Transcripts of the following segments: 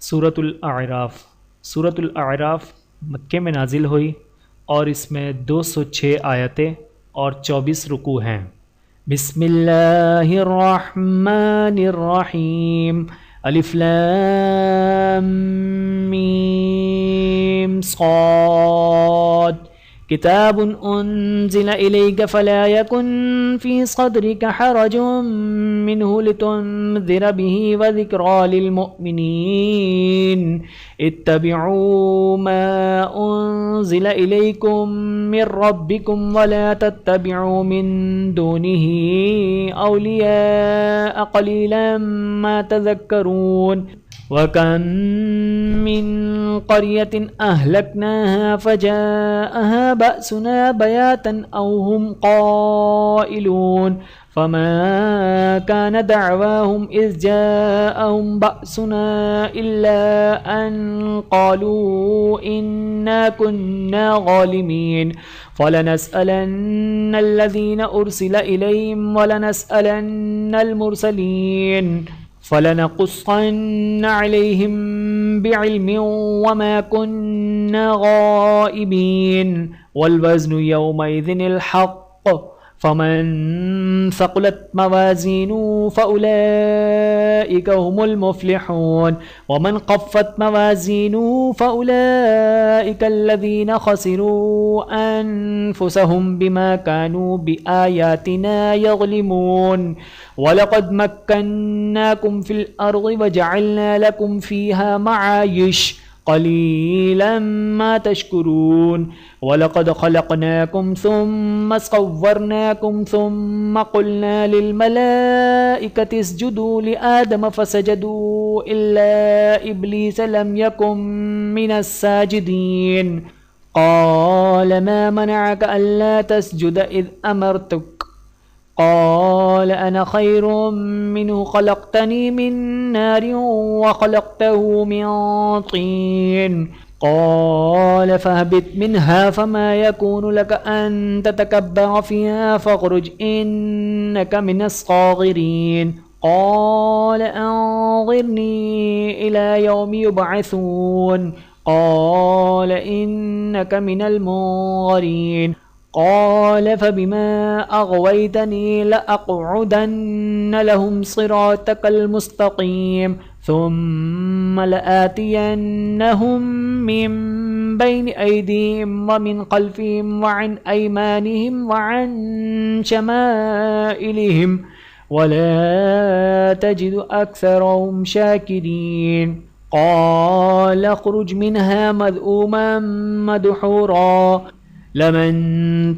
सूरतुल अअराफ। सूरतुल अअराफ मक्के में नाजिल हुई और इसमें 206 आयतें और 24 रुकू हैं। बिस्मिल्लाहिर्रहमानिर्रहीम। अलिफ लाम मीम साद। किताबुन उन्ज़िला इलैका फला यकुन फ़ी सद्रिका हरजुम मिन्हु लितुन्ज़िरा बिही व ज़िक्रा लिलमुअ्मिनीन। इत्तबिऊ मा उन्ज़िला इलैकुम मिर रब्बिकुम वला तत्तबिऊ मिन दूनिही औलिया क़लीलन मा तज़क्करून। वकम मिन क़रियतिन अहलकनाहा फजाअहा बअसुना बयातन औ हुम क़ाइलून। फमा कान दअवाहुम इज़ जाअहुम बअसुना इल्ला अन क़ालू इन्ना कुन्ना ग़ालिमीन। फलनस्अलन्ना अल्लज़ीना उर्सिला इलैहिम वलनस्अलन्ना अल-मुरसलीन। फलनक़ुस्सन्न अलैहिम बिइल्मिन वमा कुन्ना गाइबीन। वल्वज़्नु यौमइज़िनिल हक़्क़। फमन सक़ुलत मवाज़ीनुहु फ़उलाइका हुमुल मुफ़्लिहून। वमन ख़फ़्फ़त मवाज़ीनुहु फ़उलाइका अल्लज़ीना ख़सिरू अन्फ़ुसहुम बिमा कानू बिआयातिना यज़लिमून। वलक़द मक्कन्नाकुम फ़िल अर्ज़ि वजअलना लकुम फ़ीहा मआयिश क़लीलन मा तशकुरून। वलक़द ख़लक़नाकुम सुम्मा सव्वरनाकुम सुम्मा क़ुलना लिलमलाइकति इसजुदू लिआदम फ़सजदू इल्ला इब्लीस लम यकुन मिनस साजिदीन। क़ाल मा मनअक अल्ला तस्जुद इज़ अमरतुक। क़ाल अना ख़ैरुम मिन्हु ख़लक़तनी मिन नारिन व ख़लक़तहु मिन तीन। क़ाल फ़हबित मिन्हा फ़मा यकूनु लक अन ततकब्बरा फ़ीहा फ़ख़रुज इन्नका मिनस ग़ागिरीन। क़ाल अंज़िरनी इला यौमि युबअसून। क़ाल इन्नका मिनल मुन्ज़रीन। क़ाल फ़बिमा अग़वैतनी लअक़उदन्न लहुम सिरातकल मुस्तक़ीम। सुम्मा लआतियन्नहुम मिन बैनि ऐदीहिम व मिन ख़ल्फ़िहिम व अन अयमानिहिम व अन शमाइलिहिम वला तजिदु अक्सरहुम शाकिरीन। क़ाल अख़्रुज मिन्हा मज़्ऊमन मदहूरा। लमन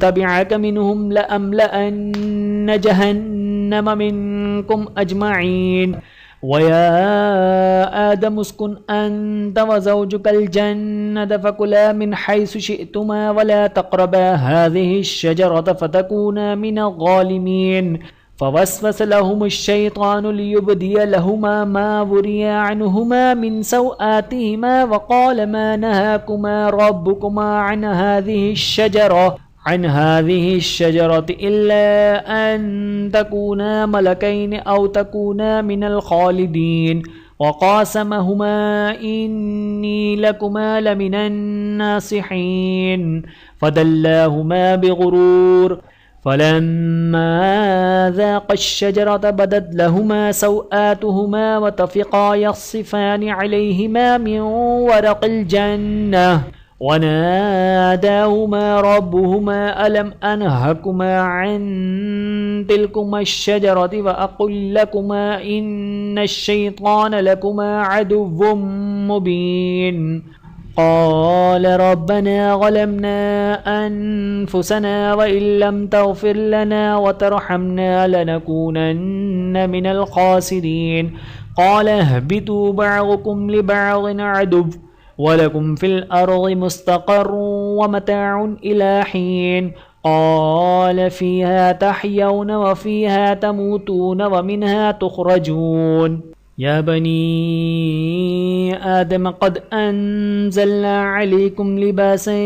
तबिअक मिन्हुम लअमलअन्न जहन्नम मिनकुम अजमईन। वया आदम उस्कुन अन्त वज़ौजुकल जन्नत फकुला मिन हैसु शिअ्तुमा वला तक़रबा हाज़िहि अश्शजरत फतकूना मिनल ज़ालिमीन। फ़वस्वस लहुमुश्शैतानु लियुब्दिय लहुमा मा वुरिया अन्हुमा मिन सौआतिहिमा वक़ाल मा नहाकुमा रब्बुकुमा अन हाज़िहि अश्शजरति इल्ला अन तकूना मलकैनि औ तकूना मिनल ख़ालिदीन। वक़ासमहुमा इन्नी लकुमा लमिनन नासिहीन। फ़दल्लाहुमा बिग़ुरूर। फलम्मा ज़ाक़ा अश्शजरत बदत लहुमा सौआतुहुमा वतफ़िक़ा यख़सिफ़ानि अलैहिमा मिन वरक़िल जन्नह। वनादाहुमा रब्बुहुमा अलम अनहकुमा अन तिलकुमा अश्शजरति वअक़ुल लकुमा इन्नश्शैतान लकुमा अदुव्वुम मुबीन। क़ाल रब्बना ग़लमना अन्फ़ुसना वइन लम तग़फ़िर लना वतरहमना लनकूनन्न मिनल ख़ासिरीन। क़ाल इहबितू बअज़ुकुम लिबअज़िन अदुव्व वलकुम फ़िल अर्ज़ि मुस्तक़र्रुन व मताउन इला हीन। क़ाल फ़ीहा तहयौन व फ़ीहा तमूतून व मिन्हा तुख़रजून। या बनी आदम क़द अंज़लना अलैकुम लिबासन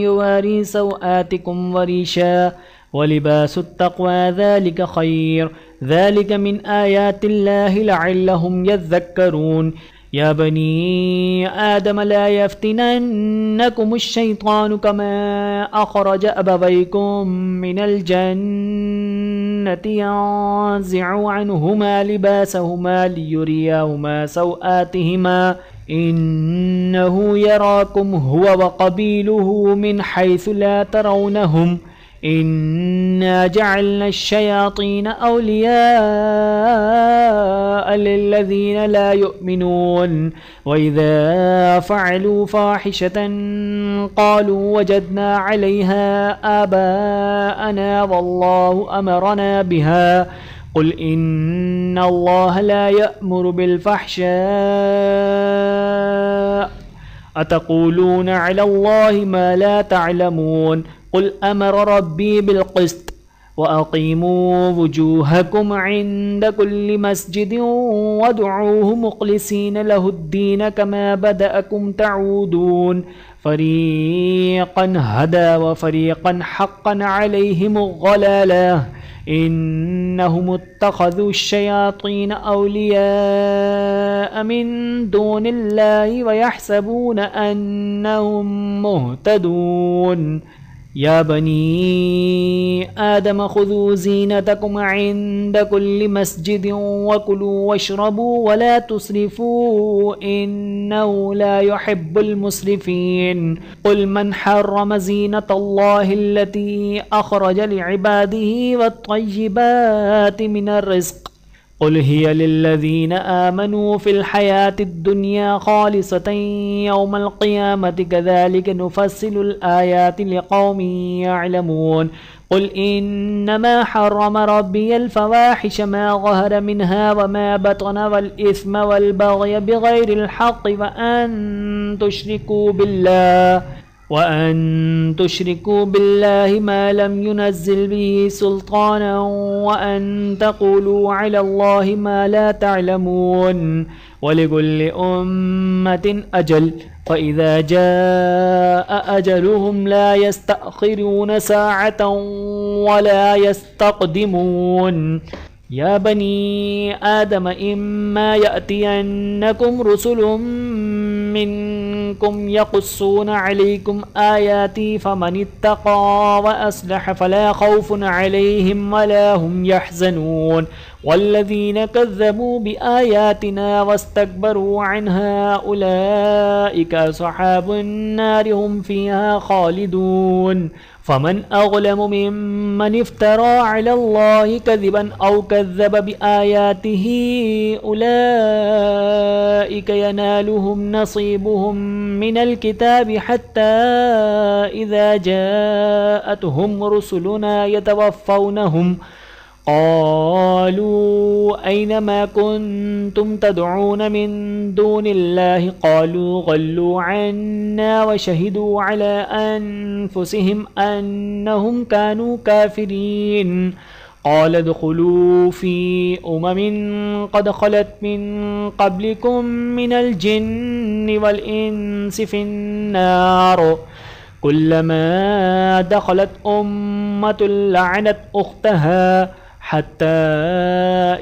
युवारी सौआतिकुम वरीशा वलिबासुत्तक़वा ज़ालिका ख़ैर ज़ालिका मिन आयातिल्लाहि लअल्लहुम यज़्ज़क्करून। या बनी आदम ला यफ्तिनन्नकुम अश-शैतानु कमा अखरज अबवैकुम मिनल जन्नति यंज़िउ अन्हुमा लिबासहुमा लियुरियहुमा सौआतिहिमा इन्नहु यराकुम हुवा व क़बीलुहु मिन हैसु ला तरौनहुम इन्ना जअलना अश-शयातीन औलिया लिल्लज़ीना ला युमिनून व इज़ा फ़अलू फ़ाहिशतन क़ालू वजदना अलैहा आबाअना वल्लाहु अमरना बिहा क़ुल इन्नल्लाह ला यअमुरु बिल-फ़हशाअ अतक़ूलून अलल्लाहि मा ला तअलमून क़ुल अमर रब्बी बिल-क़िस्त व अक़ीमू वुजूहकुम इन्द कुल्लि मस्जिदिन वदऊहु मुख़लिसीन लहुद्दीन कमा बदअकुम तऊदून फ़रीक़न हदा व फ़रीक़न हक़्क़न अलैहिमुल-ग़लाला इन्नहुम इत्तख़ज़ू अश-शयातीन औलिया मिन दूनिल्लाहि व यहसबून अन्नहुम मुहतदून या बनी आदम खुज़ू ज़ीनतकुम इन्द कुल्लि मस्जिदिन वकुलू वशरबू वला तुस्रिफू इन्नहु ला युहिब्बुल मुस्रिफीन क़ुल मन हर्रम ज़ीनतल्लाहि अल्लती अख़रज लिइबादिही वत्तय्यिबाति मिनर रिज़्क़ क़ुल हिय लिल्लज़ीना आमनू फ़िल हयातिद दुनिया ख़ालिसतन यौमल क़ियामति कज़ालिक नुफ़स्सिलुल आयाति लिक़ौमिन यअलमून क़ुल इन्नमा हर्रम रब्बियल फ़वाहिश मा ज़हर मिन्हा वमा बतन वल इस्म वल बग़य बिग़ैरिल हक़्क़ि वअन तुश्रिकू बिल्लाहि मा लम युनज़्ज़िल बिही सुल्ताना वअन तक़ूलू अलल्लाहि मा ला तअलमून वलिकुल्लि उम्मतिन अजल फ़इज़ा जाअ अजलुहुम ला यस्तअख़िरून साअतन वला यस्तक़दिमून या बनी आदम इम्मा यअतियन्नकुम रुसुलुम मिनकुम यक़ुस्सून अलैकुम आयाती फ़मनित्तक़ा व अस्लह फ़ला ख़ौफ़ुन अलैहिम वला हुम यहज़नून वल्लज़ीन कज़्ज़बू बिआयातिना वस्तकबरू अन्हा उलाइका अस्हाबुन नार हुम फ़ीहा ख़ालिदून फ़मन अज़लमु मिम्मन इफ़्तरा अलल्लाहि कज़िबन औ कज़्ज़ब बिआयातिही उलाइका यनालुहुम नसीबुहुम मिनल किताबि हत्ता इज़ा जाअतहुम रुसुलुना यतवफ़्फ़ौनहुम क़ालू ऐन मा कुन्तुम तदऊन मिन दूनिल्लाहि क़ालू ग़ल्लू अन्ना व शहिदू अला अनफुसिहिम अन्नहुम कानू काफ़िरीन क़ाल उद्ख़ुलू फ़ी उममिन क़द ख़लत मिन क़ब्लिकुम मिनल जिन्नि वल इंसि फ़िन्नार कुल्लमा दख़लत उम्मतुन लअनत उख़्तहा हत्ता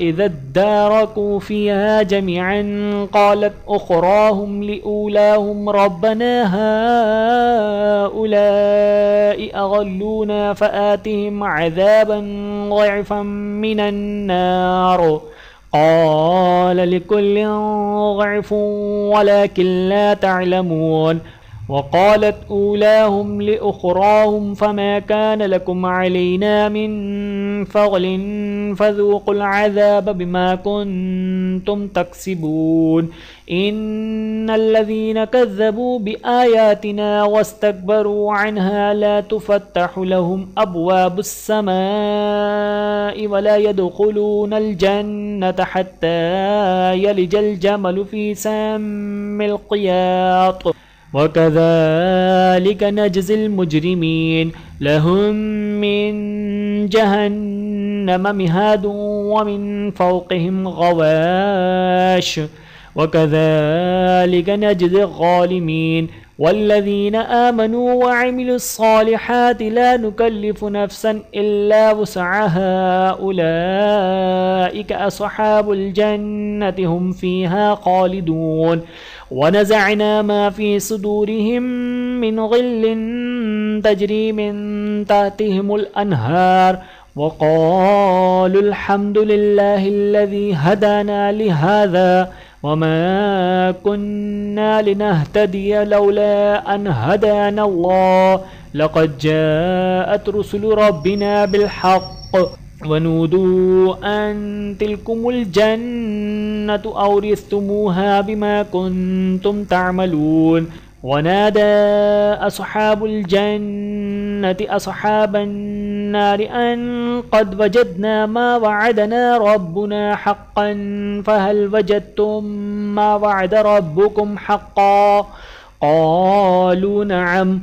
इज़ा अद्दारकू फ़ीहा जमीअन क़ालत उख़राहुम लिऊलाहुम रब्बना हाउलाइ अज़ल्लूना फ़आतिहिम अज़ाबन ज़िअफ़न मिनन नार क़ाल लिकुल्लिन ज़िअफ़ुन वलाकिन ला तअलमून वक़ालत ऊलाहुम लिउख़राहुम फ़मा कान लकुम अलैना मिन फ़ज़लिन फ़ज़ूक़ुल अज़ाब बिमा कुन्तुम तक्सिबून इन्नल्लज़ीना कज़्ज़बू बिआयातिना वस्तकबरू अन्हा ला तुफ़त्तहु लहुम अब्वाबुस समाइ वला यदख़ुलूनल जन्नता हत्ता यलिजल जमलु फ़ी सम्मिल क़ियात वकज़ालिक नजज़िल मुजरिमीन लहुम मिन जहन्नम मिहादुन व मिन फ़ौक़िहिम ग़वाश वकज़ालिक नजज़ि ज़ालिमीन वल्लज़ीन आमनू वअमिलु स्सालिहाति ला नुकल्लिफु नफ्सन इल्ला वुसअहा उलाइका अस्हाबुल जन्नति हुम फ़ीहा खालिदून वनज़अना मा फ़ी सुदूरिहिम मिन ग़िल्लिन तजरी मिन तहतिहिमुल अन्हार वक़ालुल हम्दुलिल्लाहिल्लज़ी हदाना लिहाज़ा वमा कुन्ना लिनहतदिय लौला अन हदाना अल्लाह लक़द जाअत रुसुलु रब्बिना बिलहक़्क़ वनूदू अन तिलकुमुल जन्नतु औरिस्तुमूहा बिमा कुन्तुम तअमलून वनादा अस्हाबुल जन्नति अस्हाबन नारि अन क़द वजदना मा वअदना रब्बुना हक़्क़न फ़हल वजदतुम मा वअद रब्बुकुम हक़्क़न क़ालू नअम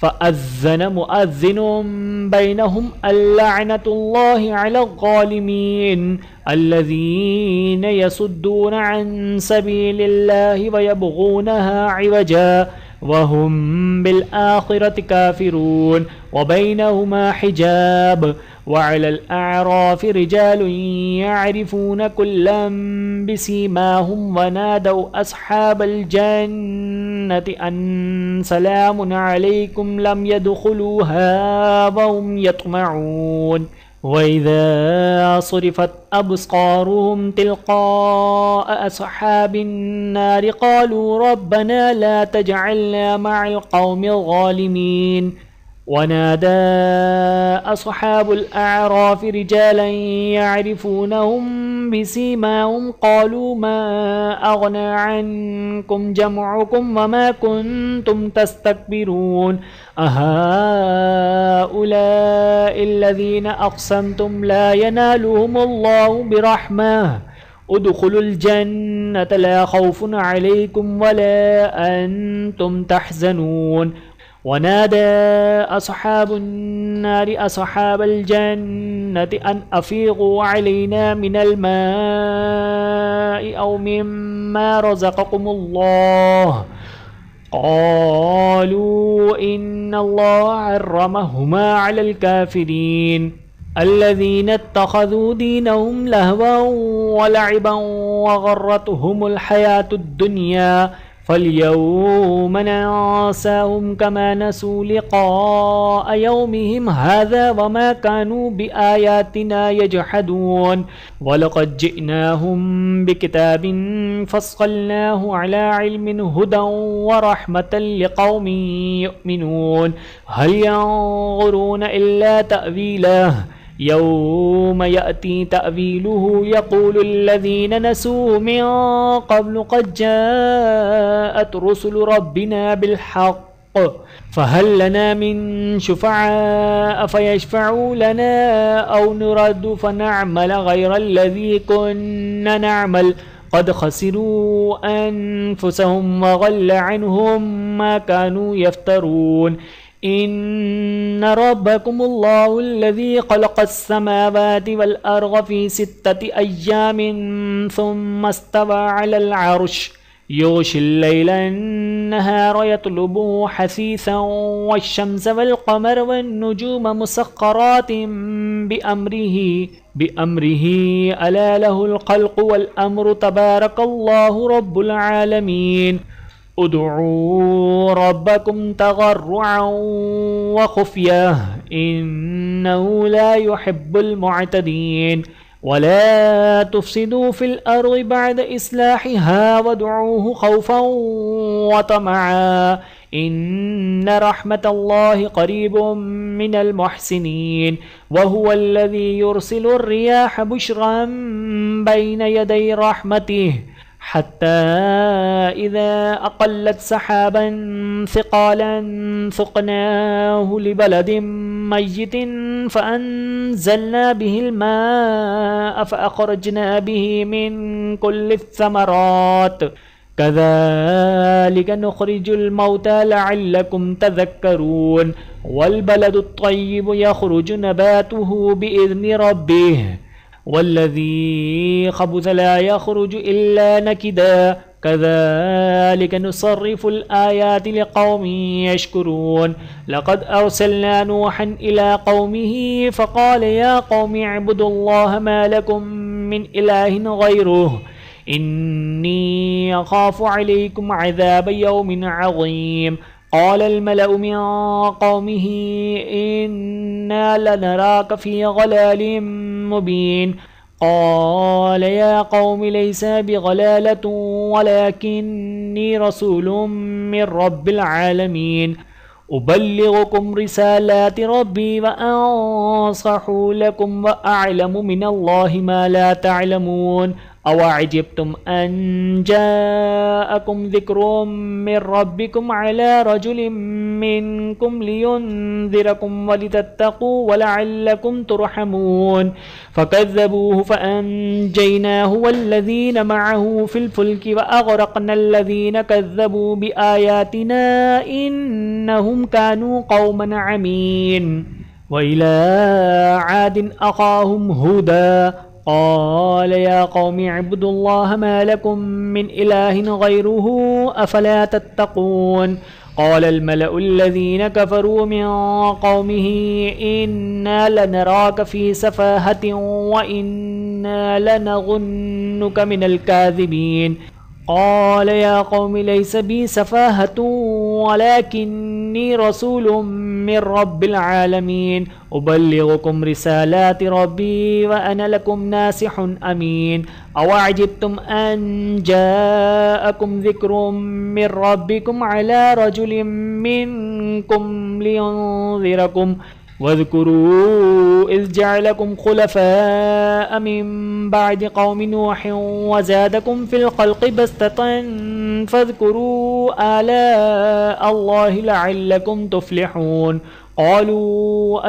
फ़अज़्ज़न मुअज़्ज़िनुम बैनहुम अल्लअनतुल्लाहि अलज़्ज़ालिमीन अल्लज़ीन यसुद्दून अन सबीलिल्लाहि वयबग़ूनहा इवजा वहुम बिल आखिरति काफिरून वबैनहुमा हिजाब वअलल अअराफि रिजालुन यअरिफून कुल्लन बिसीमाहुम वनादौ अस्हाबल जन्नति अन सलामुन अलैकुम लम यदखुलूहा वहुम यत्मऊन वइज़ा सुरिफ़त अब्सारुहुम तिलक़ाअ अस्हाबिन नारि क़ालू रब्बना ला तजअलना मअल क़ौमिल ज़ालिमीन वनादा अस्हाबुल अअराफि रिजालन यअरिफूनहुम बिसीमाहुम क़ालू मा अग़ना अन्कुम जमउकुम वमा कुन्तुम तस्तक्बिरून अहाउलाइल्लज़ीन अक़समतुम ला यनालुहुमुल्लाहु बिरहमह उदखुलुल जन्नत ला खौफुन अलैकुम वला अंतुम तहज़नून वनादा अस्हाबुन नारि अस्हाबल जन्नति अन अफ़ीग़ू अलैना मिनल माइ औ मिम्मा रज़क़कुमुल्लाह क़ालू इन्नल्लाह हर्रमहुमा अलल काफ़िरीन अल्लज़ीन इत्तख़ज़ू दीनहुम लहवन व लअबन व ग़र्रतहुमुल हयातुद दुनिया फ़ल्यौम नंसाहुम कमा नसू लिक़ाअ यौमिहिम हाज़ा वमा कानू बिआयातिना यजहदून वलक़द जिअनाहुम बिकिताबिन फ़स्सलनाहु अला इल्मिन हुदन व रहमतन लिक़ौमिन युमिनून हल यंज़ुरून इल्ला तअवीलह यौम यअती तअवीलुहु यक़ूलुल्लज़ीन नसूहु मिन क़ब्लु क़द जाअत रुसुलु रब्बिना बिलहक़्क़ फ़हल लना मिन शुफ़अआ फ़यशफ़अू लना औ नुरद्दु फ़नअमल ग़ैरल्लज़ी कुन्ना नअमल क़द ख़सिरू अन्फ़ुसहुम व ज़ल्ल अन्हुम मा कानू यफ़्तरून इन्न रब्बकुमुल्लाहुल्लज़ी ख़लक़स्समावाति वल अर्ज़ फ़ी सित्तति अय्यामिन सुम्मा इस्तवा अलल अर्श युग़शिल लैला अन्नहार यत्लुबुहु हसीसन वश्शम्स वल क़मर वन्नुजूम मुसख़्ख़रातिन बिअम्रिही अला लहुल ख़ल्क़ु वल अम्रु तबारकल्लाहु रब्बुल आलमीन उदऊ रब्बकुम तज़र्रुअन व खुफ़ियह इन्नहु ला युहिब्बुल मुअतदीन वला तुफ़सिदू फ़िल अर्ज़ि बअद इस्लाहिहा वदऊहु ख़ौफ़न व तमअन इन्न रहमतल्लाहि क़रीबुम मिनल मुहसिनीन व हुवल्लज़ी युरसिलुर रियाह बुश्रन बैन यदै रहमतिहि हत्ता इज़ा अक़ल्लत सहाबन सिक़ालन सुक़नाहु लिबलदिन मय्यितिन फ़अन्ज़लना बिहिल माअ फ़अख़रजना बिही मिन कुल्लिस समरात कज़ालिक नुख़रिजुल मौता लअल्लकुम तज़क्करून वल बलदुत तय्यिबु यख़रुजु नबातुहु बिइज़्नि रब्बिह वल्लज़ी खबुस ला यख़रुजु इल्ला नकिदा कज़ालिक नुसर्रिफुल आयाति लिक़ौमिन यशकुरून लक़द अरसलना नूहन इला क़ौमिही फ़क़ाल या क़ौमि अअ्बुदुल्लाह मा लकुम मिन इलाहिन ग़ैरुहु इन्नी अख़ाफ़ु अलैकुम अज़ाब यौमिन अज़ीम क़ाल अल-मलअु मिन क़ौमिही इन्ना लनराक फ़ी ग़लालिम मुबीन क़ाल या क़ौमि लैसा बिग़लालतुन वलाकिन्नी रसूलुम मिन रब्बिल आलमीन उबल्लिग़ुकुम रिसालाति रब्बी व अंसहु लकुम व अअलमु मिनल्लाहि मा ला तअलमून अवअजिब्तुम अन जाअकुम ज़िक्रुम मिन रब्बिकुम अला रजुलिम मिनकुम लियुनज़िरकुम वलितत्तक़ू वलअल्लकुम तुरहमून फ़कज़्ज़बूहु फ़अन्जयनाहु वल्लज़ीन मअहु फ़िल फ़ुल्कि वअग़रक़ना अल्लज़ीन कज़्ज़बू बिआयातिना इन्नहुम कानू क़ौमन अमीन वइला आदिन अख़ाहुम हुदा क़ाल या क़ौमि अअ्बुदुल्लाह मा लकुम मिन इलाहिन ग़ैरुहु अफ़ला तत्तक़ून क़ाल अल-मलअु अल्लज़ीन कफ़रू मिन क़ौमिही इन्ना लनराक फ़ी सफ़ाहतिन व इन्ना लनज़ुन्नुक मिनल काज़िबीन क़ाल या क़ौमि लैस बी सफ़ाहतुन वलाकिन्नी रसूलुम मिन रब्बिल आलमीन उबल्लिग़ुकुम रिसालाति रब्बी व अना लकुम नासिहुन अमीन अवअजिब्तुम अन जाअकुम ज़िक्रुम मिन रब्बिकुम अला रजुलिम मिनकुम लियुनज़िरकुम वज़्कुरू इज़ जअलकुम खुलफ़ाअ मिन बअदि क़ौमि नूहिन व ज़ादकुम फ़िल ख़ल्क़ि बस्ततन फ़ज़्कुरू आलाअ अल्लाहि लअल्लकुम तुफ़्लिहून क़ालू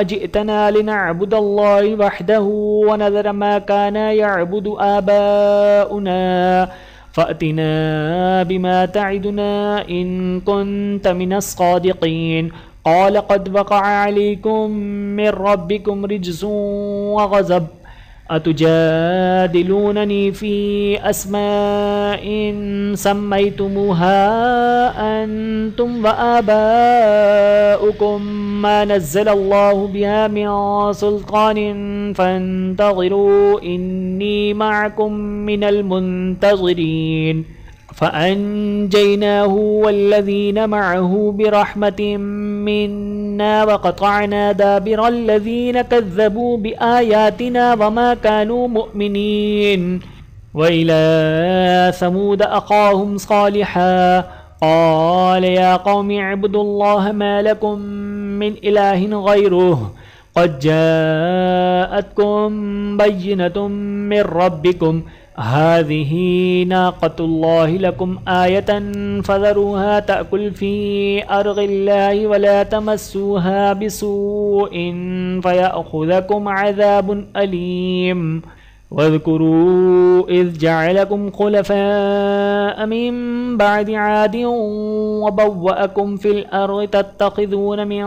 अजि'तना लिनअ'बुदल्लाहि वहदहु व नज़रा मा काना यअ'बुदु आबाउना फ़अतिना बिमा त'iदुना इन कुन्त मिनस सादिक़ीन क़ाल क़द वक़अ अलैकुम मिन रब्बिकुम रिज्सुन व ग़ज़ब अतुजादिलूननी फ़ी अस्माइन सम्मयतुमूहा अंतुम व आबाउकुम मा नज़्ज़लल्लाहु बिहा मिन सुल्तानिन फ़ंतज़िरू इन्नी मअकुम मिनल मुंतज़िरीन फ़अन्जयनाहु वल्लज़ीन मअहु बिरहमतिन मिन्ना वक़तअना दाबिर अल्लज़ीन कज़्ज़बू बिआयातिना वमा कानू मुअ्मिनीन वइला समूद अख़ाहुम सालिहा क़ाल या क़ौमि अअ्बुदुल्लाह मा लकुम मिन इलाहिन ग़ैरुहु क़द जाअतकुम बय्यिनतुम मिन रब्बिकुम हाज़िही नाक़तुल्लाहि लकुम आयतन फ़ज़रूहा तअकुल फ़ी अर्ज़िल्लाहि वला तमस्सूहा बिसूइन फ़यअख़ुज़कुम अज़ाबुन अलीम वज़्कुरू इज़ जअलकुम खुलफ़ाअ मिन बअदि आदिन व बव्वअकुम फ़िल अर्ज़ि तत्तख़िज़ून मिन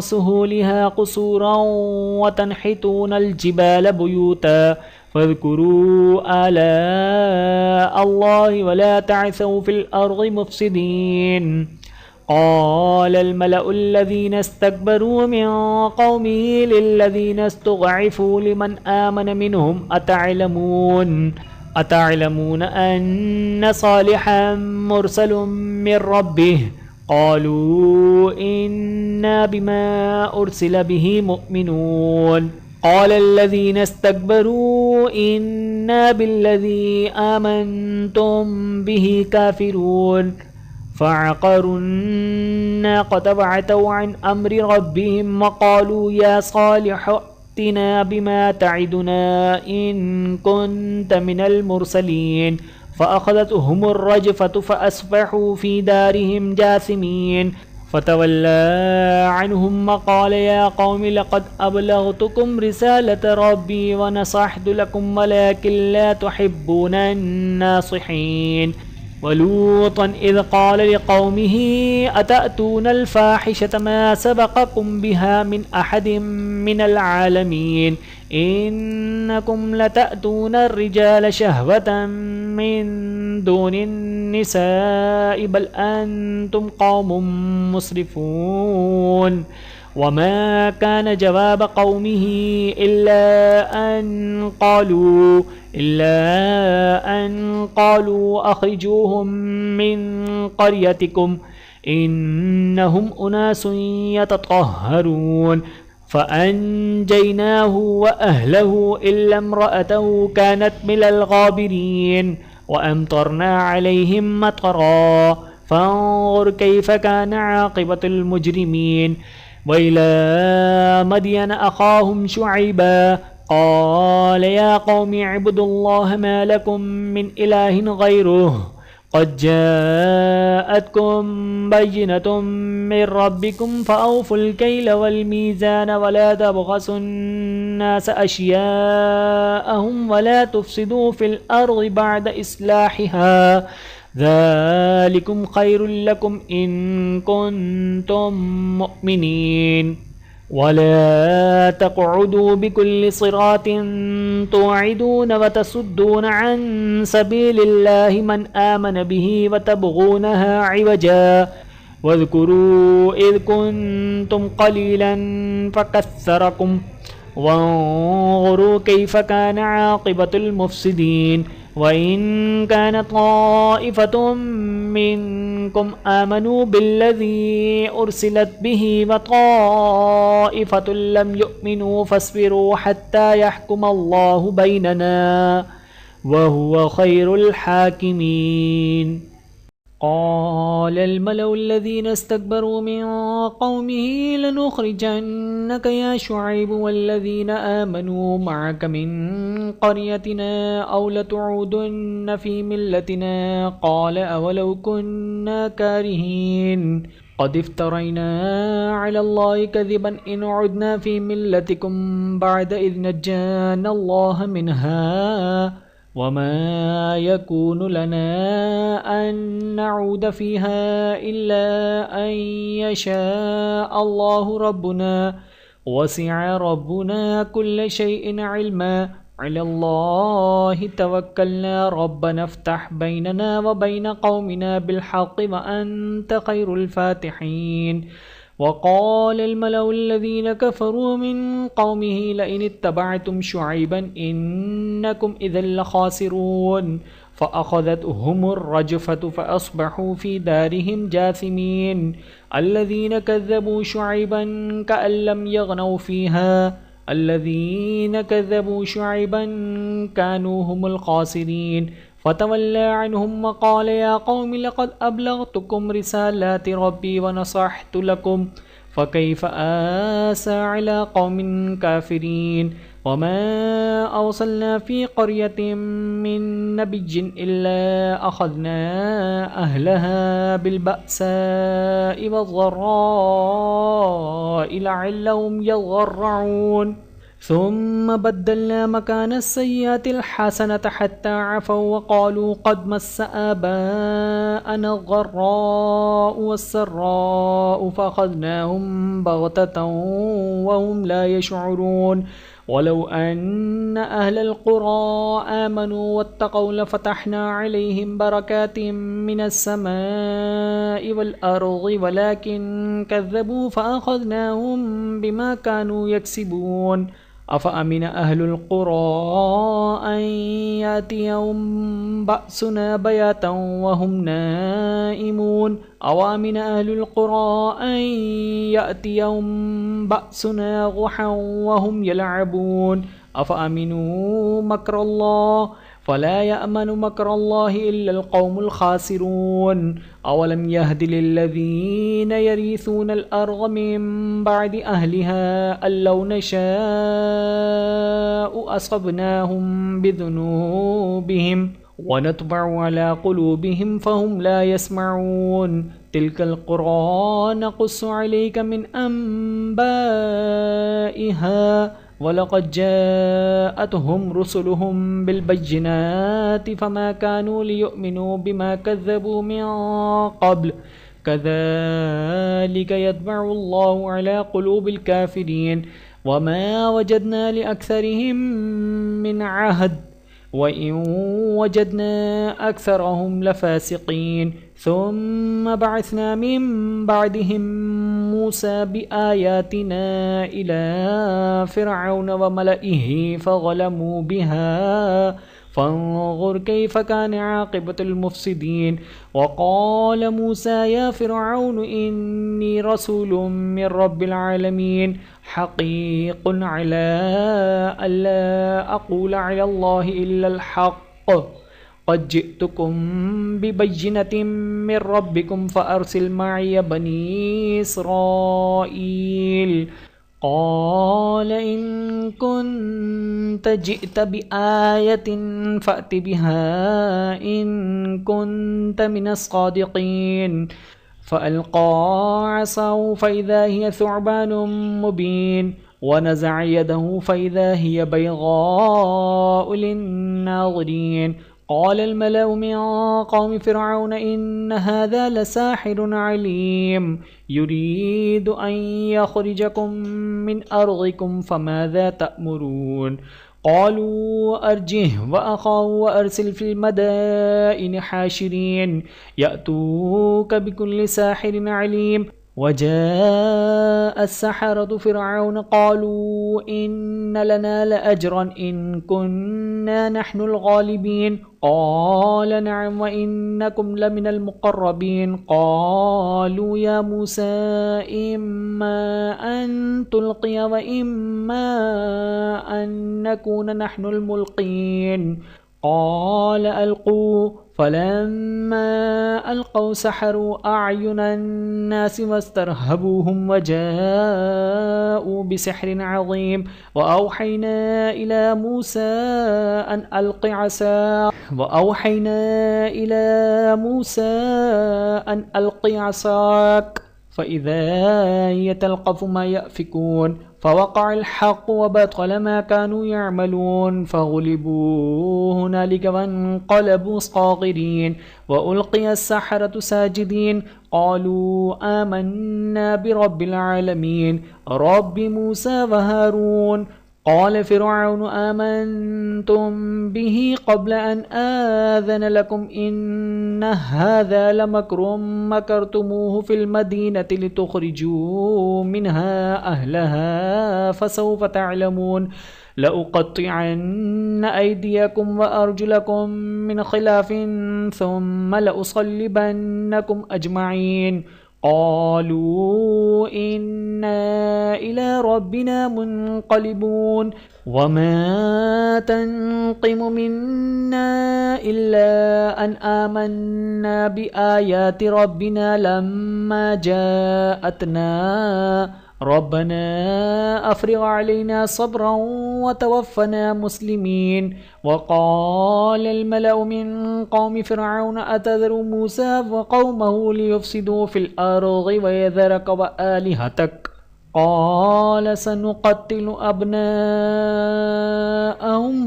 सुहूलिहा क़ुसूरन व तनहितूनल जिबाल बुयूता फ़ज़्कुरू आलाअ अल्लाहि वला तअसौ फ़िल अर्ज़ि मुफ़्सिदीन क़ाल अल-मलअु अल्लज़ीन इस्तकबरू मिन क़ौमिही लिल्लज़ीन इस्तुज़अफ़ू लिमन आमन मिनहुम अतअलमून अन्न सालिहन मुरसलुम मिन रब्बिह क़ालू इन्ना बिमा उरसिल बिही मुअ्मिनून क़ाल अल्लज़ीन इस्तकबरू इन्ना बिल्लज़ी आमनतुम बिही काफ़िरून फ़अक़रुन्नाक़त वअतौ अन अम्रि रब्बिहिम वक़ालू या सालिह अ'तिना बिमा त'iदुना इन कुन्त मिनल मुरसलीन फ़अख़ज़तहुमुर रजफ़तु फ़अस्बहू फ़ी दारिहिम जासिमीन फ़तवल्ला अन्हुम वक़ाल या क़ौमि लक़द अबलग़तुकुम रिसालत रब्बी व नसहतु लकुम वलाकिन ला तुहिब्बूनन नासिहीन वलूतन इज़ क़ाल लिक़ौमिही अतअतून अल-फ़ाहिशत मा सबक़कुम बिहा मिन अहदिम मिनल आलमीन इन्नकुम लतअतून अर्रिजाल शहवतन मिन दूनिन निसाइ बल अंतुम क़ौमुम मुस्रिफ़ून। वमा कान जवाब क़ौमिही इल्ला अन क़ालू अख़रिजूहुम मिन क़रयतिकुम इन्नहुम उनासुन यततह्हरून फ़अन्जयनाहु व अहलहु इल्ला इम्रअतहु कानत मिनल गाबिरीन वअमतरना अलैहिम मतरा फ़न्ज़ुर कैफ़ कान आक़िबतुल मुजरिमीन। वइला मदियन अख़ाहुम शुअय्बा क़ाल या क़ौमि इअ्बुदुल्लाह मा लकुम मिन इलाहिन ग़ैरुहु क़द जाअतकुम बय्यिनतुम मिन रब्बिकुम फ़अव्फ़ुल कैल वल मीज़ान वला तबग़सुन नास अश्याअहुम वला तुफ़सिदू फ़िल अर्ज़ि बअद इस्लाहिहा ज़ालिकुम ख़ैरुल लकुम इन कुन्तुम मुअ्मिनीन। वला तक़उदू बिकुल्लि सिरातिन तुअइदून वतसुद्दून अन सबीलिल्लाहि मन आमन बिही वतबग़ूनहा इवजा वज़्कुरू इज़ कुन्तुम क़लीलन फ़कस्सरकुम वन्ज़ुरू कैफ़ कान आक़िबतुल मुफ़्सिदीन। वइन कानत ताइफ़तुम मिनकुम आमनू बिल्लज़ी उरसिलत बिही व ताइफ़तुन लम युमिनू फस्बिरू हत्ता यहकुमल्लाहु बैनना व हुवा खैरुल हाकिमीन। क़ालल मलउ अल्लज़ीना इस्तकबरू मिन क़ौमिही लनुख़रिजन्नक या शुअय्ब वल्लज़ीना आमनू मअक मिन क़रयतिना औ लतऊदुन्न फ़ी मिल्लतिना क़ाल अवलौ कुन्ना कारिहीन क़द इफ़्तरैना अलल्लाहि कज़िबन इन उदना फ़ी मिल्लतिकुम बअद इज़ नज्जाना अल्लाहु मिन्हा वमा यकूनु लना अन नऊद फ़ीहा इल्ला अन यशाअ अल्लाहु रब्बुना वसिअ रब्बुना कुल्ल शैइन इल्मा अलल्लाहि तवक्कलना रब्बना इफ़्तह बैनना व बैन क़ौमिना बिल्हक़्क़ि व अन्त खैरुल फ़ातिहीन। वक़ालल मलउ अल्लज़ीना कफ़रू मिन क़ौमिही लइन इत्तबअतुम शुअय्बन इन्नकुम इज़न लख़ासिरून फ़अख़ज़तहुमुर रजफ़तु फ़अस्बहू फ़ी दारिहिम जासिमीन। अल्लज़ीना कज़्ज़बू शुअय्बन कअन लम यग़नौ फ़ीहा अल्लज़ीना कज़्ज़बू शुअय्बन कानू हुमुल ख़ासिरीन। फ़तवल्ला अन्हुम व क़ाल या क़ौमि लक़द अबलग़तुकुम रिसालाति रब्बी व नसहतु लकुम फ़कैफ़ आसा अला क़ौमिन काफ़िरीन। वमा अरसलना फ़ी क़रयतिन मिन नबिय्यिन इल्ला अख़ज़ना अहलहा बिलबअसाइ वज़्ज़र्राइ लअल्लहुम यज़्ज़र्रऊन। सुम्मा बद्दलना मकान अस्सय्यिअतिल हसनत हत्ता अफ़ौ वक़ालू क़द मस्स आबाअना अज़्ज़र्राउ वस्सर्राउ फ़अख़ज़नाहुम बग़ततन वहुम ला यशዑरून। वलौ अन्न अहलल क़ुरा आमनू वत्तक़ौ लफ़तहना अलैहिम बरकातिम मिनस समाइ वल अर्ज़ि वलाकिन कज़्ज़बू फ़अख़ज़नाहुम बिमा कानू यक्सिबून। अफ़अमिन अहलुल क़ुरा अन यातियहुम बअसुना बयातन वहुम नाइमून अवामिन अहलुल क़ुरा अन यातियहुम बअसुना ज़ुहन वहुम यलअबून। अफ़अमिनू मक्रल्लाह फ़ला यअमनु मक्रल्लाहि इल्लल क़ौमुल ख़ासिरून। अवलम यहदि लिल्लज़ीना यरीसूनल अर्ज़ मिन बअदि अहलिहा अल्लौ नशाअु असबनाहुम बिज़ुनूबिहिम व नतबअु अला क़ुलूबिहिम फ़हुम ला यस्मऊन। तिल्कल क़ुरआ नक़ुस्सु अलैका मिन अंबाइहा वलक़द जाअतहुम रुसुलुहुम बिलबय्यिनाति फमा कानू लियुमिनू बिमा कज़्ज़बू मिन क़ब्ल कज़ालिक यत्बअुल्लाहु अला क़ुलूबिल काफ़िरीन वमा वजदना लिअक्सरिहिम मिन अहद वइन वजदना अक्सरहुम लफ़ासिक़ीन सुम्मा बअसना मिन बअदिहिम मूसा बिआयातिना इला फ़िरऔन व मलइही फ़ज़लमू बिहा फ़न्ज़ुर कैफ़ कान आक़िबतुल मुफ़्सिदीन वक़ाल मूसा या फ़िरऔन इन्नी रसूलुम मिर रब्बिल आलमीन हक़ीक़ुन अला अल्ला अक़ूल अलल्लाहि इल्लल हक़्क़ क़द जिअ्तुकुम बिबय्यिनतिम मिर रब्बिकुम फ़अरसिल मइय बनी इस्राईल क़ाल इन कुन्त जिअ्त बिआयतिन फ़अति बिहा इन कुन्त मिनस सादिक़ीन फ़अल्क़ा असाहु फ़इज़ा हिय सुअबानुम मुबीन वनज़अ यदहु फ़इज़ा हिय बैज़ाअु लिन्नाज़िरीन क़ाल अल-मलअु मिन क़ौमि फ़िरऔन इन्न हाज़ा लसाहिरुन अलीम युरीदु अन यख़्रिजकुम मिन अर्ज़िकुम फ़माज़ा तअमुरून क़ालू अर्जिह व अख़ाहु व अर्सिल फ़िल मदाइनि हाशिरीन यअतूक बिकुल्लि साहिरिन अलीम वजाअ अस्सहरतु फ़िरऔन क़ालू इन्न लना लअज्रन इन कुन्ना नहनुल ग़ालिबीन क़ाल नअम व इन्नकुम लमिनल मुक़र्रबीन क़ालू या मूसा इम्मा अन तुल्क़िय व इम्मा अन नकून नहनुल मुल्क़ीन क़ाल अलक़ू फ़लम्मा अलक़ौ सहरु अअयुनन नासि वस्तरहबूहुम वजाअू बिसिहरिन अज़ीम वअवहयना इला मूसा अन अलक़ि असाक फ़इज़ा हिय तल्क़फ़ु मा यअफ़िकून फ़वक़अल हक़्क़ु वबतल मा कानू यअमलून फ़ग़ुलिबू हुनालिक वन्क़लबू साग़िरीन वउल्क़िय अस्सहरतु साजिदीन क़ालू आमन्ना बिरब्बिल आलमीन रब्बि मूसा व हारून क़ाल फ़िरऔन आमन्तुम बिही क़ब्ल अन आज़न लकुम इन्न हाज़ा लमक्रुम मकरतुमूहु फ़िल मदीनति लितुख़रिजू मिन्हा अहलहा फ़सौफ़ तअलमून लउक़त्तिअन्न अयदियकुम व अर्जुलकुम मिन ख़िलाफ़िन थुम्मा लउसल्लिबन्नकुम अजमईन क़ालू इन्ना इला रब्बिना मुन्क़लिबून वमा तन्क़िमु मिन्ना इल्ला अन आमन्ना बिआयाति रब्बिना लम्मा जाअतना रब्बना अफ़्रिग़ अलैना सब्रन वतवफ़्फ़ना मुस्लिमीन वक़ाल अल-मलअु मिन क़ौमि फ़िरऔन अतज़रु मूसा व क़ौमहु लियुफ़्सिदू फ़िल अर्ज़ि वयज़रक व आलिहतक क़ाल सनुक़त्तिलु अब्नाअहुम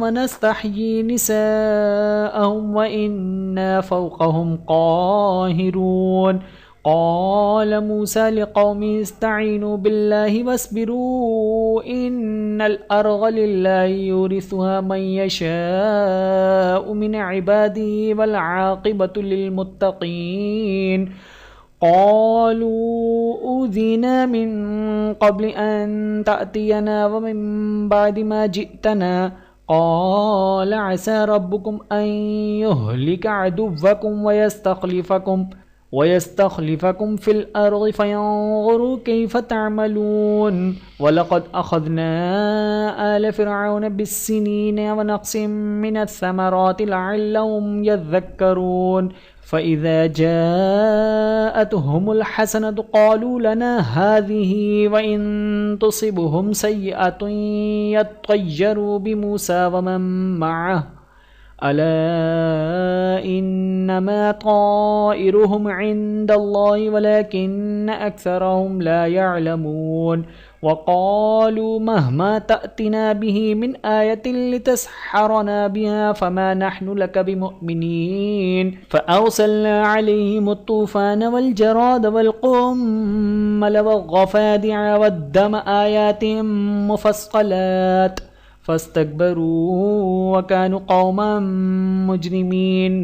व नस्तहयी निसाअहुम व इन्ना फ़ौक़हुम क़ाहिरून क़ाल मूसा लिक़ौमिही इस्तईनू बिल्लाहि वस्बिरू इन्नल अर्ज़ लिल्लाहि युरिथुहा मन यशाअु मिन इबादिही वल आक़िबतु लिलमुत्तक़ीन क़ालू ऊज़ीना मिन क़ब्लि अन तअतियना व मिन बअदि मा जिअतना क़ाल असा रब्बुकुम अन युहलिका अदुव्वकुम वयस्तख़लिफ़कुम फ़िल अर्ज़ि फ़यन्ज़ुर कैफ़ तअमलून वलक़द अख़ज़ना आल फ़िरऔन बिस्सिनीन व नक़्सिम मिनस्समराति लअल्लहुम यज़्ज़क्करून फ़इज़ा जाअतहुमुल हसनतु क़ालू लना हाज़िही व इन तुसिबहुम सय्यअतुन यत्तय्यरू बिमूसा व मन मअह अला इन्नमा ताइरुहुम इंदल्लाहि वलकिन्न अक्सरहुम ला यअलमून वक़ालू महमा तअतिना बिही मिन आयतिन लितस्हरना बिहा फमा नहनु लक बिमुअ्मिनीन फ़अरसलना अलैहिमुत तूफ़ान वल जराद वल क़ुम्मल वग़्फ़ादिअ वद्दम आयातिन मुफ़स्सलात फ़स्तकबरू वकानु क़ौमन मुजरिमीन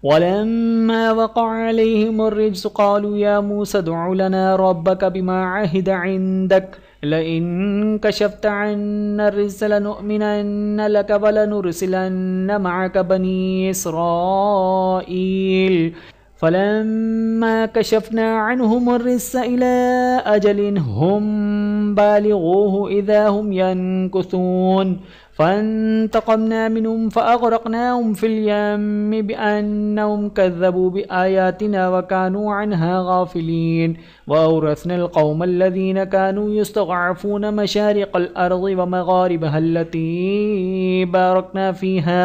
वलम्मा वक़अ अलैहिमुर रिज्सु क़ालू या मूसा उद्उ लना रब्बक बिमा अहिद इंदक लइन कशफ्त अन्ना रिज्स लनुअ्मिनन्न लक वलनुरसिलन्न मअक बनी इस्राईल फलम्मा कशफना अन्हुमुर रिज्स इला अजलिन हुम बालिगूहु इज़ा हुम यनकुसून फ़अंतक़मना मिनहुम फ़अग़रक़नाहुम फ़िल यम्मि बिअन्नहुम कज़्ज़बू बिआयातिना वकानू अन्हा गाफ़िलीन वअवरसनल क़ौमल लज़ीना कानू यस्तज़अफ़ून मशारिक़ल अर्ज़ि वमग़ारिबहा अल्लती बारकना फ़ीहा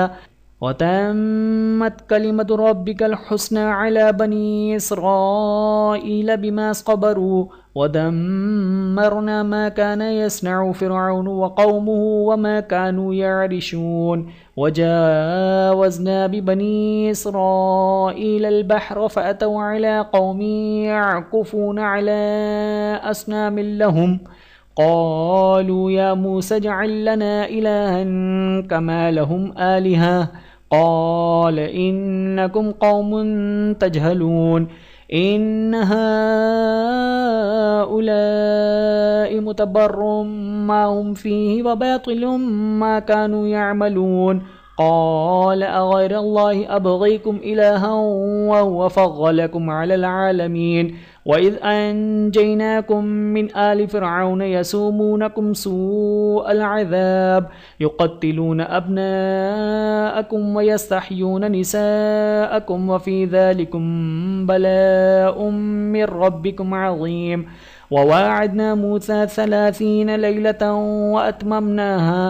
वतम्मत कलिमतु रब्बिकल हुस्ना अला बनी इस्राईल बिमा सबरू वदम्मरना मा कान यस्नअु फ़िरऔन वक़ौमुहु वमा कानू यअरिशून वजावज़ना बिबनी इस्राईल अल-बहर फ़अतौ अला क़ौमिन यअकुफ़ून अला अस्नामिन लहुम क़ालू या मूसा इजअल लना इलाहन कमा लहुम आलिहा क़ाल इन्नकुम क़ौमुन तजहलून इन्न हाउलाइ मुतबर्रुम मा हुम फ़ीहि व बातिलुम मा कानू यअमलून क़ाल अग़ैरल्लाहि अब्ग़ीकुम इलाहन व हुव फ़ज़्ज़लकुम अलल आलमीन वइज़ अंजयनाकुम मिन आलि फ़िरऔन यसूमूनकुम सूअल अज़ाब युक़त्तिलून अब्नाअकुम व यस्तहयून निसाअकुम व फ़ी ज़ालिकुम बलाउम मिर रब्बिकुम अज़ीम ववाअदना मूसा 30 लैलतन वअतममनाहा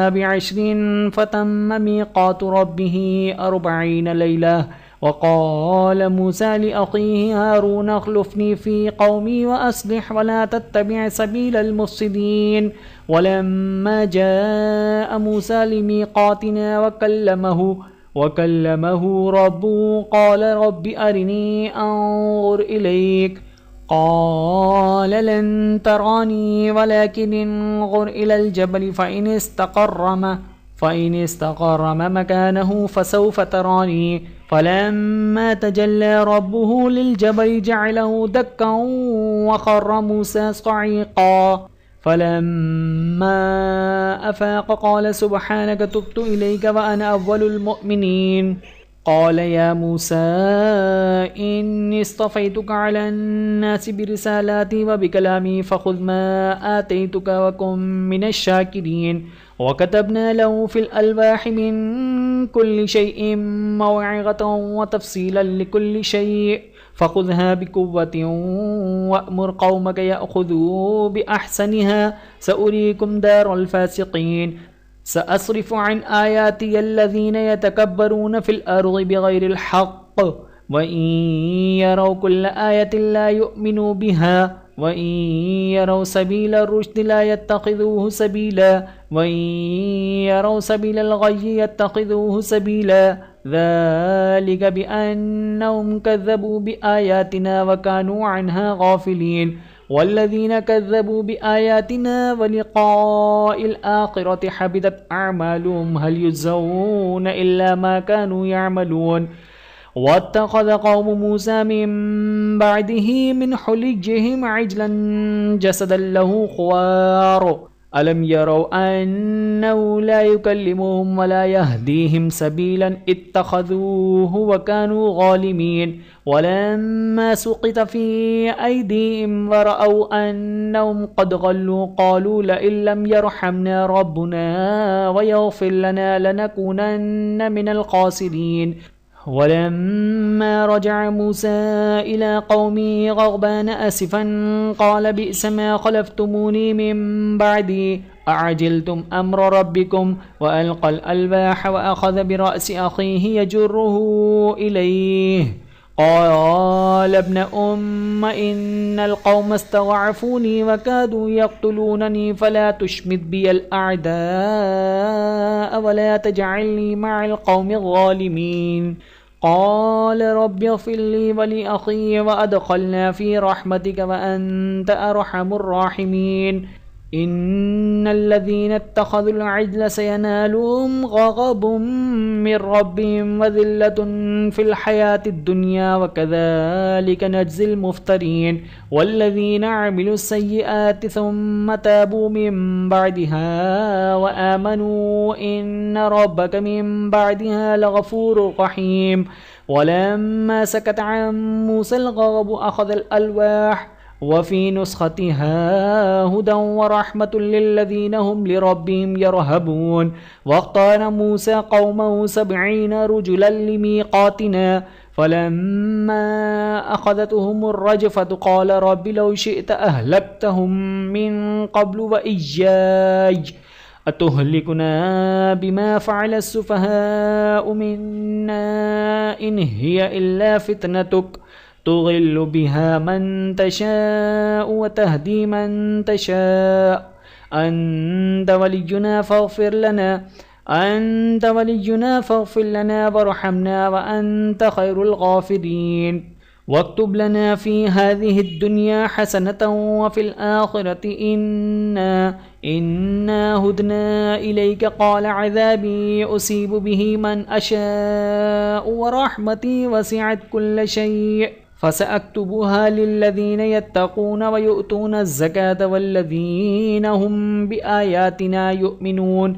बिअश्रिन फ़तम्म मीक़ातु रब्बिही 40 लैला वक़ाल मूसा लिअख़ीहि हारून अख़्लुफ़नी फ़ी क़ौमी वअस्लिह वला तत्तबिअ सबीलल मुफ़्सिदीन वलम्मा जाअ मूसा लिमीक़ातिना वकल्लमहु रब्बुहु क़ाल रब्बि अरिनी अंज़ुर इलैक क़ाल लन तरानी वलकिन इंज़ुर इलल जबल फ़इन इस्तक़र्र मकानहु फ़सौफ़ तरानी फ़लम्मा तजल्ला रब्बुहु लिलजबल जअलहु दक्कन वख़र्र मूसा सईक़ा फ़लम्मा अफ़ाक़ क़ाल सुब्हानक तुब्तु इलैक व अना अव्वलुल मुअ्मिनीन क़ाल या मूसा इन्नी इस्तफ़ैतुक अलन नासि बिरिसालाती व बिकलामी फ़ख़ुज़ मा आतैतुक व कुन मिनश शाकिरीन वकतबना लहु फ़िल अलवाहि मिन कुल्लि शैइन मौइज़तन व तफ़सीलन लिकुल्लि शै' फ़ख़ुज़हा बिक़ुव्वतिन वअमुर क़ौमक यअख़ुज़ू बिअहसनिहा सउरीकुम दारल फ़ासिक़ीन सअस्रिफ़ु अन आयातिय अल्लज़ीन यतकब्बरून फ़िल अर्ज़ि बिग़ैरिल हक़्क़ वइन यरौ कुल्ल आयतिन ला युअ्मिनू बिहा वइन यरौ सबीलर रुश्द ला यत्तख़िज़ूहु सबीला वइन यरौ सबीलल ग़य्यि यत्तख़िज़ूहु सबीला ज़ालिक बिअन्नहुम कज़्ज़बू बिआयातिना व कानू अन्हा गाफ़िलीन वल्लज़ीन कज़्ज़बू बिआयातिना व लिक़ाइल आख़िरति हबितत अअमालुहुम हल युज़्ज़ौन इल्ला मा कानू यअमलून वत्तख़ज़ क़ौमु मूसा मिन बअदिही मिन हुलिय्यिहिम इजलन जसदन लहु ख़ुवार अलम यरौ अन्नहु ला युकल्लिमुहुम व ला यहदीहिम सबीलन इत्तख़ज़ूहु व कानू ग़ालिमीन वलम्मा सुक़ित फ़ी अयदीहिम व रअव अन्नहुम क़द ग़ल्लू क़ालू लइन लम यरहमना रब्बुना व यग़फ़िर लना लनकूनन्न मिनल ख़ासिरीन वलम्मा रजअ मूसा इला क़ौमिही ग़ज़बान आसिफ़न क़ाल बि'स मा ख़लफ़्तुमूनी मिन बअदी أعجلتم أمر ربكم وألقى الألواح وأخذ برأس أخيه يجره إليه قال ابن أم إن القوم استضعفوني وكادوا يقتلونني فلا تشمت بي الأعداء ولا تجعلني مع القوم الظالمين قال رب اغفر لي ولأخي وأدخلنا في رحمتك وأنت أرحم الراحمين إن الذين اتخذوا العجل سينالهم غضب من ربهم وذلة في الحياة الدنيا وكذلك نجزي المفترين والذين عملوا السيئات ثم تابوا من بعدها وآمنوا إن ربك من بعدها لغفور رحيم ولما سكت عن موسى الغضب أخذ الألواح وفي نسختها هدى ورحمة للذين هم لربهم يرهبون واختار موسى قومه 70 رجلا لميقاتنا فلما أخذتهم الرجفة قال رب لو شئت أهلكتهم من قبل وإياي أتهلكنا بما فعل السفهاء منا إن هي إلا فتنتك تضل بها من تشاء وتهدي من تشاء أنت ولينا فاغفر لنا وارحمنا وأنت خير الغافرين واكتب لنا في هذه الدنيا حسنة وفي الآخرة إنا هدنا إليك قال عذابي أصيب به من أشاء ورحمتي وسعت كل شيء فسأكتبها للذين يتقون ويؤتون الزكاة والذين هم بآياتنا يؤمنون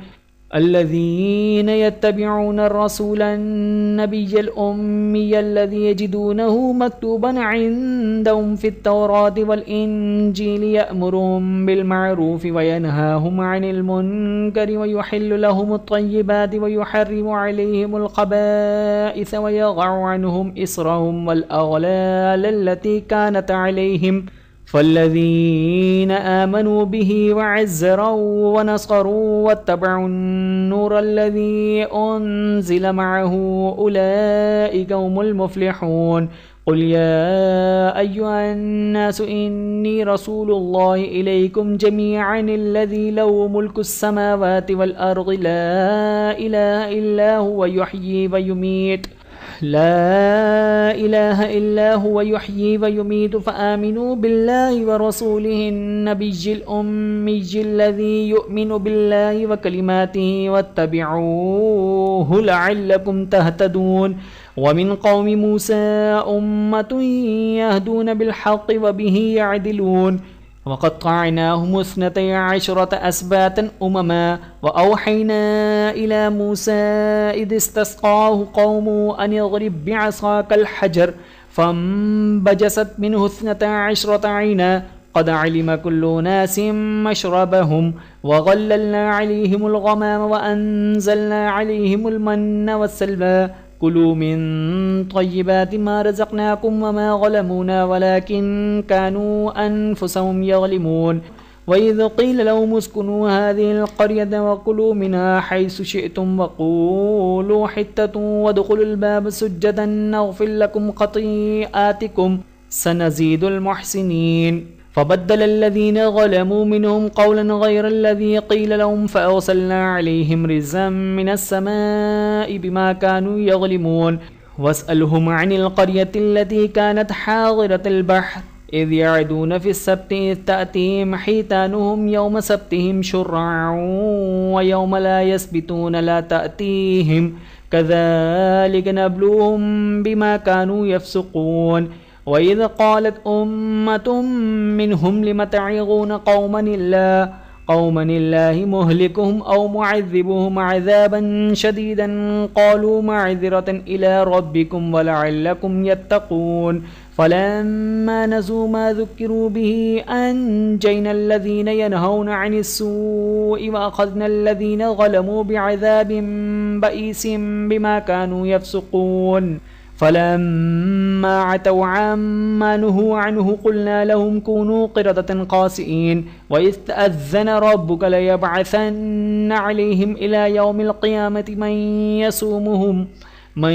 الذين يتبعون الرسول النبي الأمي الذي يجدونه مكتوبا عندهم في التوراة والإنجيل يأمرهم بالمعروف وينهاهم عن المنكر ويحل لهم الطيبات ويحرم عليهم الخبائث ويضع عنهم إصرهم والأغلال التي كانت عليهم فالذين آمنوا به وعزروا ونصروا واتبعوا النور الذي أنزل معه أولئك هم المفلحون قل يا أيها الناس إني رسول الله إليكم جميعا الذي له ملك السماوات والأرض لا إله إلا هو يحيي ويميت فآمنوا بالله ورسوله النبي الأمي الذي يؤمن بالله وكلماته واتبعوه لعلكم تهتدون ومن قوم موسى أمة يهدون بالحق وبه يعدلون وقطعناهم 12 أسباطا أمما وأوحينا إلى موسى إذ استسقاه قومه أن يضرب بعصاك الحجر فانبجست منه 12 عينا قد علم كل ناس مشربهم وظللنا عليهم الغمام وأنزلنا عليهم المن والسلوى كلوا من طيبات ما رزقناكم وما ظلمونا ولكن كانوا أنفسهم يظلمون وإذ قيل لهم اسكنوا هذه القرية وكلوا منها حيث شئتم وقولوا حتة وادخلوا الباب سجدا نغفر لكم خطيئاتكم سنزيد المحسنين فبدل الذين ظلموا منهم قولا غير الذي قيل لهم فأرسلنا عليهم رجزا من السماء بما كانوا يظلمون واسألهم عن القرية التي كانت حاضرة البحر إذ يعدون في السبت إذ تأتيهم حيتانهم يوم سبتهم شرعا ويوم لا يسبتون لا تأتيهم كذلك نبلوهم بما كانوا يفسقون وإذ قالت أمة منهم لم تعظون قوما الله مهلكهم أو معذبهم عذابا شديدا قالوا معذرة إلى ربكم ولعلكم يتقون فلما نسوا ما ذكروا به أنجينا الذين ينهون عن السوء وأخذنا الذين ظلموا بعذاب بئيس بما كانوا يفسقون فلما عتوا عما نهوا عنه قلنا لهم كونوا قردة خاسئين وإذ تأذن ربك ليبعثن عليهم إلى يوم القيامة من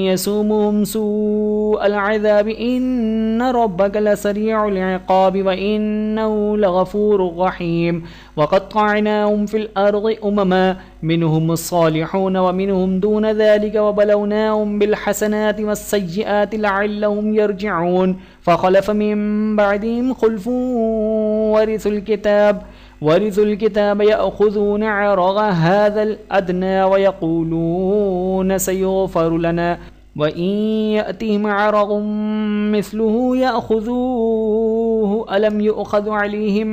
يسومهم سوء العذاب إن ربك لسريع العقاب وإنه لغفور رحيم وقطعناهم في الأرض أمما منهم الصالحون ومنهم دون ذلك وبلوناهم بالحسنات والسيئات لعلهم يرجعون فخلف من بعدهم خلف ورثوا الكتاب يأخذون عرض هذا الأدنى ويقولون سيغفر لنا وإن يأتهم عرض مثله يأخذوه ألم يؤخذ عليهم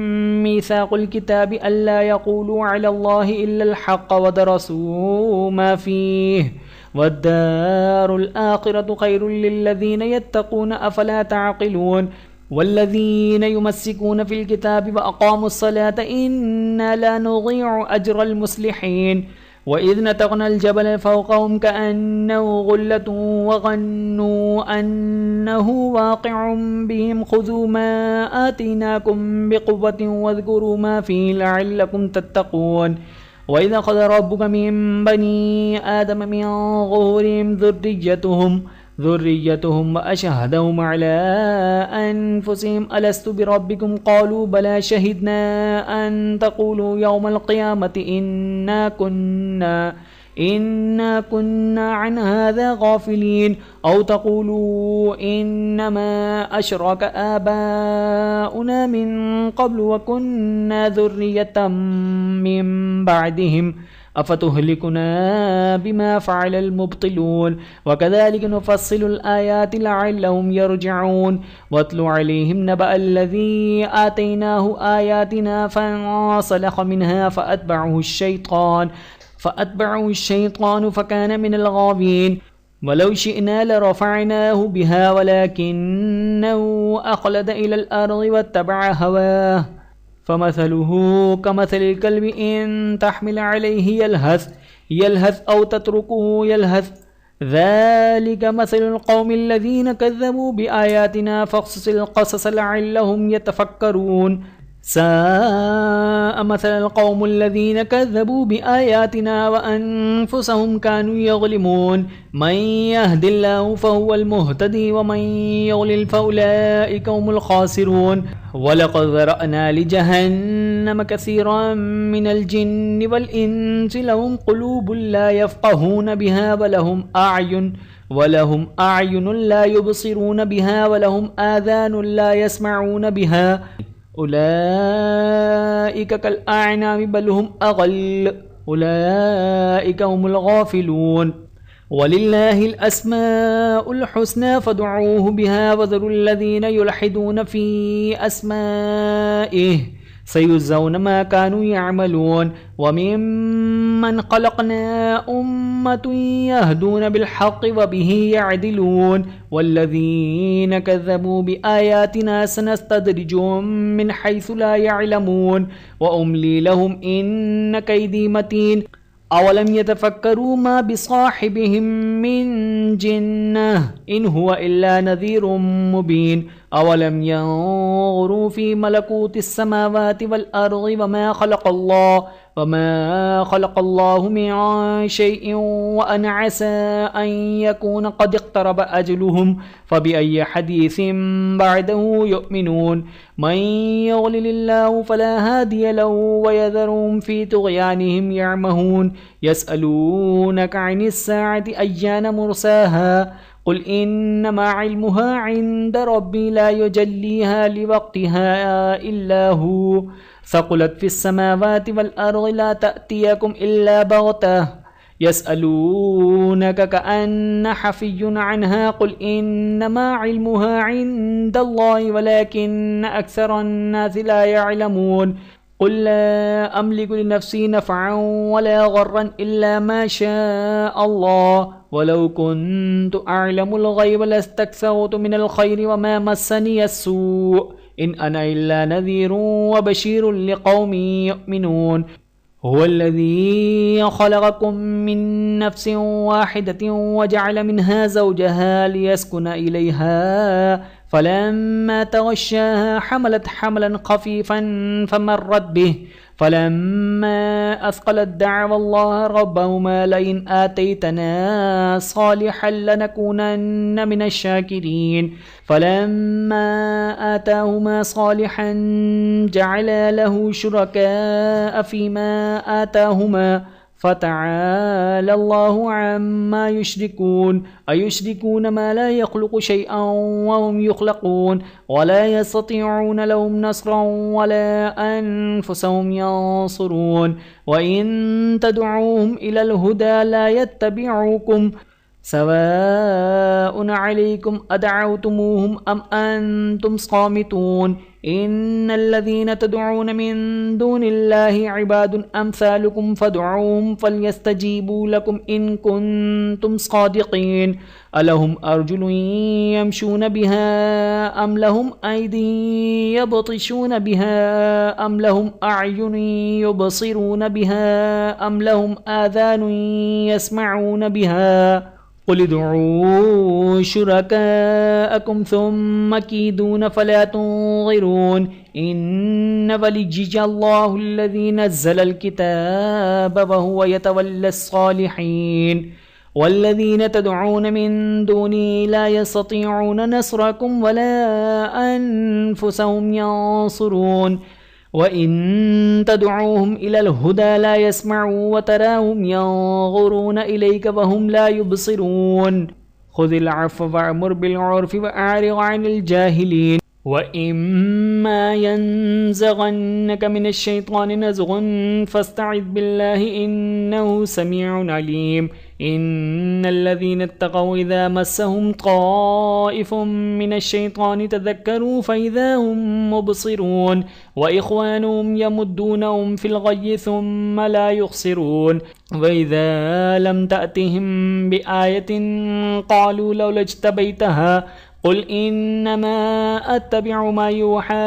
ميثاق الكتاب ألا يقولوا على الله إلا الحق ودرسوا ما فيه والدار الآخرة خير للذين يتقون أفلا تعقلون والذين يمسكون في الكتاب وأقاموا الصلاة إنا لا نضيع أجر المصلحين وإذ نتقنا الجبل فوقهم كأنه غلة وظنوا أنه واقع بهم خذوا ما آتيناكم بقوة واذكروا ما فيه لعلكم تتقون وإذ أخذ ربك من بني آدم من ظهورهم ذريتهم وأشهدهم على أنفسهم ألست بربكم قالوا بلى شهدنا أن تقولوا يوم القيامة إنا كنا عن هذا غافلين أو تقولوا إنما أشرك آباؤنا من قبل وكنا ذرية من بعدهم أفتهلكنا بما فعل المبطلون وكذلك نفصل الآيات لعلهم يرجعون واتل عليهم نبأ الذي آتيناه آياتنا فانسلخ منها فأتبعه الشيطان فكان من الغاوين ولو شئنا لرفعناه بها ولكنه أخلد إلى الأرض واتبع هواه فمثله كمثل الكلب إن تحمل عليه يلهث أو تتركه يلهث ذلك مثل القوم الذين كذبوا بآياتنا فاقصص القصص لعلهم يتفكرون ساء مثل القوم الذين كذبوا بآياتنا وأنفسهم كانوا يظلمون من يهد الله فهو المهتدي ومن يضلل فأولئك هم الخاسرون ولقد ذرأنا لجهنم كثيرا من الجن والإنس لهم قلوب لا يفقهون بها ولهم أعين لا يبصرون بها ولهم آذان لا يسمعون بها أولئك كالأعنام بل هم أضل أولئك هم الغافلون ولله الأسماء الحسنى فادعوه بها وذروا الذين يلحدون في أسمائه سيجزون ما كانوا يعملون وممن خلقنا أمة يهدون بالحق وبه يعدلون والذين كذبوا بآياتنا سنستدرجهم من حيث لا يعلمون وأملي لهم إن كيدي متين أولم يتفكروا ما بصاحبهم من جنة إن هو إلا نذير مبين أولم ينظروا في ملكوت السماوات والأرض وما خلق الله من شيء وأن عسى أن يكون قد اقترب أجلهم فبأي حديث بعده يؤمنون من يضلل الله فلا هادي له ويذرهم في طغيانهم يعمهون يسألونك عن الساعة أيان مرساها قل إنما علمها عند ربي لا يجليها لوقتها إلا هو ثقلت في السماوات والأرض لا تأتيكم إلا بغتة يسألونك كأن حفي عنها قل إنما علمها عند الله ولكن أكثر الناس لا يعلمون قل لا أملك لنفسي نفعا ولا ضرا إلا ما شاء الله ولو كنت أعلم الغيب لاستكثرت من الخير وما مسني السوء إن أنا إلا نذير وبشير لقوم يؤمنون हुवल्लज़ी खलक़कुम मिन नफ्सिन वाहिदतिन वजअल मिन्हा ज़ौजहा लियस्कुन इलैहा फलम्मा तग़श्शाहा हमलत हमलन खफ़ीफ़न फमर्रत बिही फलम्मा अथक़लत दअवल्लाह रब्बहुमा लइन आतैतना सालिहन लनकूनन्न मिनश्शाकिरीन फलम्मा आताहुमा सालिहन जअला लहू शुरकाअ फ़ीमा आताहुमा फ़तआला अल्लाहु अम्मा युश्रिकून अयुश्रिकून मा ला यख़्लुक़ु शैअन वहुम युख़्लक़ून वला यस्ततीऊन लहुम नस्रन वला अनफुसहुम यंसुरून वइन तदऊहुम इलल हुदा ला यत्तबिऊकुम सवाउन अलैकुम अदअवतुमूहुम अम अंतुम सामितून इन्नल्लज़ीना तदऊन मिन दूनिल्लाहि इबादुन अम्सालुकुम फदऊहुम फल्यस्तजीबू लकुम इन कुन्तुम सादिक़ीन अलहुम अर्जुलुन यमशून बिहा अम लहुम ऐदीन यबतिशून बिहा अम लहुम अअयुन युबसिरून बिहा अम लहुम आज़ानुन यस्मऊन बिहा क़ुल उदऊ शुरकाअकुम सुम्मा कीदून फला तुनज़िरून इन्न वलिय्यल्लाहु अल्लज़ी नज़्ज़लल किताब वहुव यतवल्लस सालिहीन वल्लज़ीना तदऊन मिन दूनिही ला यस्ततीऊन नस्रकुम वला अनफुसहुम यंसुरून वइन तदऊहुम इलल हुदा ला यस्मऊ वतराहुम यंज़ुरून इलैका वहुम ला युबसिरून खुज़िल अफ़्व वअमुर बिल उर्फ़ि वअअरिज़ अनिल जाहिलीन वइम्मा यंज़ग़न्नक मिनश शैतानि नज़ग़ुन फ़स्तइज़ बिल्लाहि इन्नहु समीउन अलीम इन्नल्लज़ीना इत्तक़ौ इज़ा मस्सहुम ताइफ़ुम मिनश शैतानि तज़क्करू फ़इज़ा हुम मुबसिरून व इख़्वानुहुम यमुद्दूनहुम फ़िल ग़य्यि थुम्मा ला युख़सिरून वइज़ा लम तअतिहिम बिआयतिन क़ालू लौला इज्तबैतहा क़ुल इन्नमा अत्तबिअु मा यूहा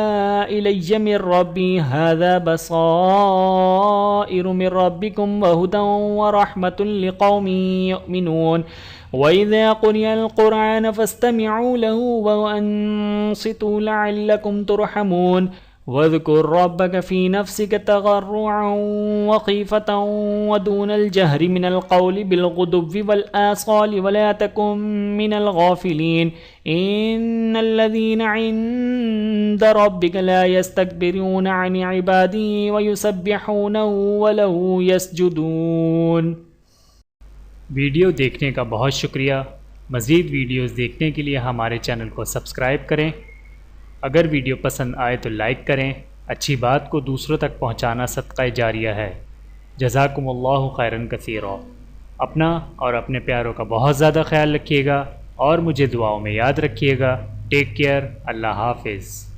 इलय्य मिन रब्बी हाज़ा बसाइरु मिन रब्बिकुम व हुदन व रहमतुन लिक़ौमिन युमिनून वइज़ा क़ुरिअल क़ुरआन फ़स्तमिअू लहू व अन्सितू लअल्लकुम तुरहमून वज़्कुर रब्बक फ़ी नफ़्सिक तज़र्रुअन व ख़ीफ़तन व दूनल जहरि मिनल क़ौलि बिलग़ुदुव्वि वल आसालि वला तकुन मिनल गाफ़िलीन इन्नल्लज़ीना इन्द रब्बिक ला यस्तकबिरून अन इबादिही व युसब्बिहूनहु व लहू यसजुदून। वीडियो देखने का बहुत शुक्रिया। मज़ीद वीडियोज़ देखने के लिए हमारे चैनल को सब्सक्राइब करें। अगर वीडियो पसंद आए तो लाइक करें। अच्छी बात को दूसरों तक पहुंचाना सदक़ा जारिया है। जज़ाकुमुल्लाहु खैरन कसीरा। अपना और अपने प्यारों का बहुत ज़्यादा ख्याल रखिएगा और मुझे दुआओं में याद रखिएगा। Take care. अल्लाह हाफ़िज़।